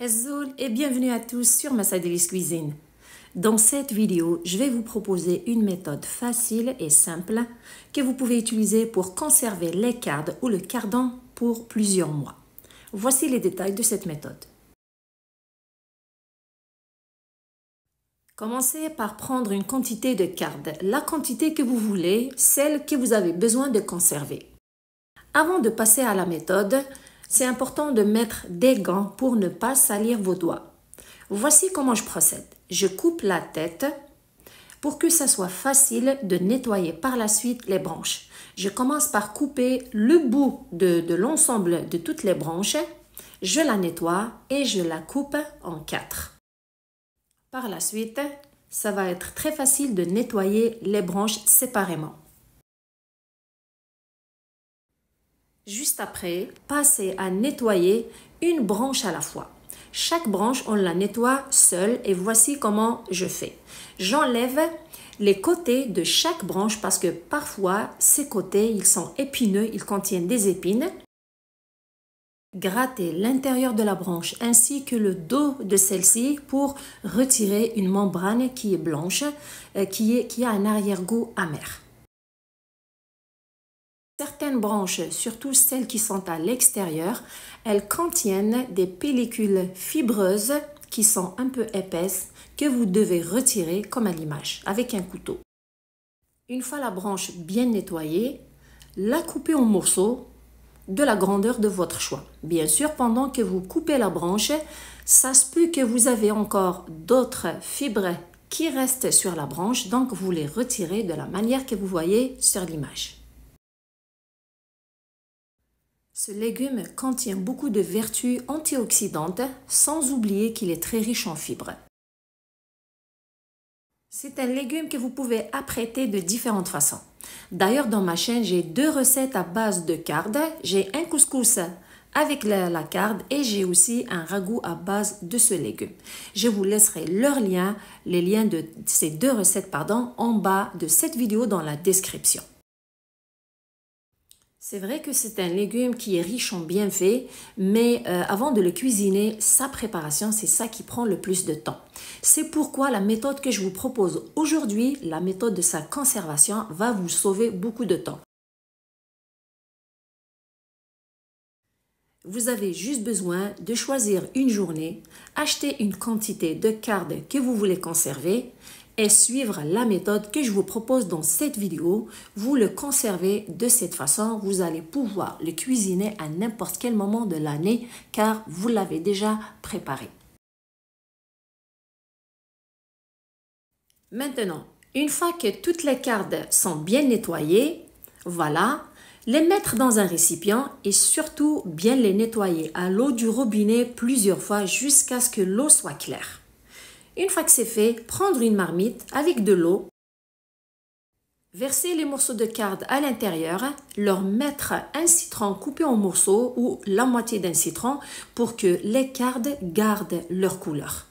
Azul et bienvenue à tous sur Massadelis Cuisine. Dans cette vidéo, je vais vous proposer une méthode facile et simple que vous pouvez utiliser pour conserver les cardes ou le cardan pour plusieurs mois. Voici les détails de cette méthode. Commencez par prendre une quantité de cardes, la quantité que vous voulez, celle que vous avez besoin de conserver. Avant de passer à la méthode, c'est important de mettre des gants pour ne pas salir vos doigts. Voici comment je procède. Je coupe la tête pour que ça soit facile de nettoyer par la suite les branches. Je commence par couper le bout de l'ensemble de toutes les branches. Je la nettoie et je la coupe en 4. Par la suite, ça va être très facile de nettoyer les branches séparément. Juste après, passez à nettoyer une branche à la fois. Chaque branche, on la nettoie seule et voici comment je fais. J'enlève les côtés de chaque branche parce que parfois, ces côtés, ils sont épineux, ils contiennent des épines. Grattez l'intérieur de la branche ainsi que le dos de celle-ci pour retirer une membrane qui est blanche, qui a un arrière-goût amer. Certaines branches, surtout celles qui sont à l'extérieur, elles contiennent des pellicules fibreuses qui sont un peu épaisses que vous devez retirer comme à l'image avec un couteau. Une fois la branche bien nettoyée, la coupez en morceaux de la grandeur de votre choix. Bien sûr, pendant que vous coupez la branche, ça se peut que vous avez encore d'autres fibres qui restent sur la branche, donc vous les retirez de la manière que vous voyez sur l'image. Ce légume contient beaucoup de vertus antioxydantes, sans oublier qu'il est très riche en fibres. C'est un légume que vous pouvez apprêter de différentes façons. D'ailleurs, dans ma chaîne, j'ai 2 recettes à base de cardes. J'ai un couscous avec la carde et j'ai aussi un ragoût à base de ce légume. Je vous laisserai les liens de ces 2 recettes, en bas de cette vidéo dans la description. C'est vrai que c'est un légume qui est riche en bienfaits, mais avant de le cuisiner, sa préparation, c'est ça qui prend le plus de temps. C'est pourquoi la méthode que je vous propose aujourd'hui, la méthode de sa conservation, va vous sauver beaucoup de temps. Vous avez juste besoin de choisir une journée, acheter une quantité de cardes que vous voulez conserver et suivre la méthode que je vous propose dans cette vidéo. Vous le conservez de cette façon, vous allez pouvoir le cuisiner à n'importe quel moment de l'année car vous l'avez déjà préparé. Maintenant, une fois que toutes les cardes sont bien nettoyées, voilà, les mettre dans un récipient et surtout bien les nettoyer à l'eau du robinet plusieurs fois jusqu'à ce que l'eau soit claire. Une fois que c'est fait, prendre une marmite avec de l'eau, verser les morceaux de cardes à l'intérieur, leur mettre un citron coupé en morceaux ou la moitié d'un citron pour que les cardes gardent leur couleur.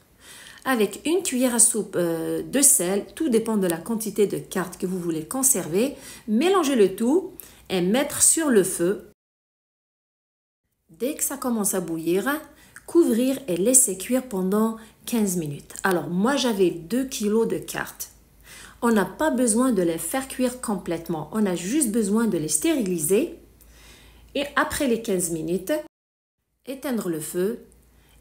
Avec une cuillère à soupe de sel, tout dépend de la quantité de cartes que vous voulez conserver, mélangez le tout et mettre sur le feu. Dès que ça commence à bouillir, couvrir et laisser cuire pendant 15 minutes. Alors, moi, j'avais 2 kg de cartes. On n'a pas besoin de les faire cuire complètement. On a juste besoin de les stériliser. Et après les 15 minutes, éteindre le feu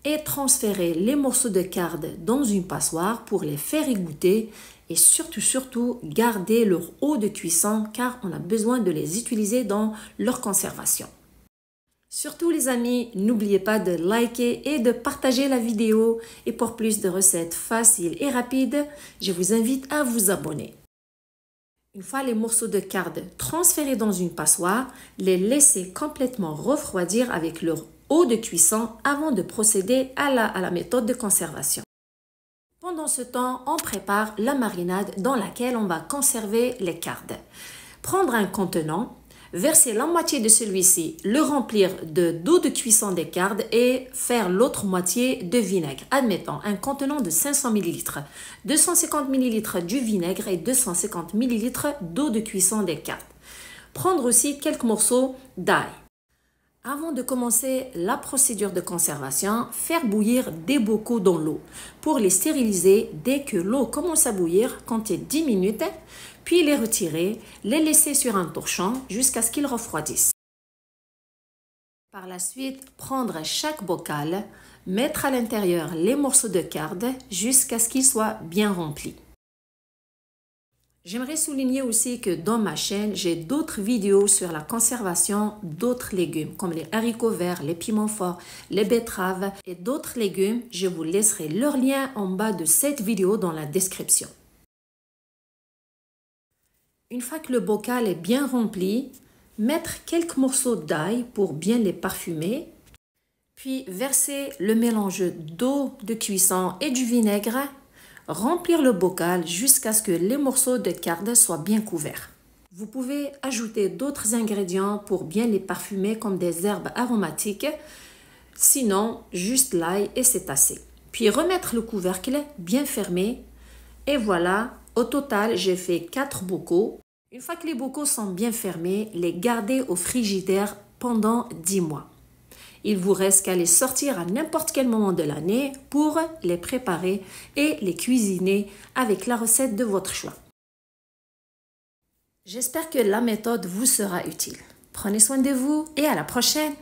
et transférer les morceaux de cartes dans une passoire pour les faire égoutter et surtout, garder leur eau de cuisson car on a besoin de les utiliser dans leur conservation. Surtout les amis, n'oubliez pas de liker et de partager la vidéo. Et pour plus de recettes faciles et rapides, je vous invite à vous abonner. Une fois les morceaux de cardes transférés dans une passoire, les laisser complètement refroidir avec leur eau de cuisson avant de procéder à la méthode de conservation. Pendant ce temps, on prépare la marinade dans laquelle on va conserver les cardes. Prendre un contenant, verser la moitié de celui-ci, le remplir d'eau de cuisson des cardes et faire l'autre moitié de vinaigre. Admettons un contenant de 500 ml, 250 ml du vinaigre et 250 ml d'eau de cuisson des cardes. Prendre aussi quelques morceaux d'ail. Avant de commencer la procédure de conservation, faire bouillir des bocaux dans l'eau pour les stériliser dès que l'eau commence à bouillir, comptez 10 minutes, puis les retirer, les laisser sur un torchon jusqu'à ce qu'ils refroidissent. Par la suite, prendre chaque bocal, mettre à l'intérieur les morceaux de carde jusqu'à ce qu'ils soient bien remplis. J'aimerais souligner aussi que dans ma chaîne, j'ai d'autres vidéos sur la conservation d'autres légumes, comme les haricots verts, les piments forts, les betteraves et d'autres légumes. Je vous laisserai leur lien en bas de cette vidéo dans la description. Une fois que le bocal est bien rempli, mettre quelques morceaux d'ail pour bien les parfumer, puis verser le mélange d'eau de cuisson et du vinaigre. Remplir le bocal jusqu'à ce que les morceaux de carde soient bien couverts. Vous pouvez ajouter d'autres ingrédients pour bien les parfumer comme des herbes aromatiques. Sinon, juste l'ail et c'est assez. Puis remettre le couvercle bien fermé. Et voilà, au total, j'ai fait 4 bocaux. Une fois que les bocaux sont bien fermés, les garder au frigidaire pendant 10 mois. Il vous reste qu'à les sortir à n'importe quel moment de l'année pour les préparer et les cuisiner avec la recette de votre choix. J'espère que la méthode vous sera utile. Prenez soin de vous et à la prochaine!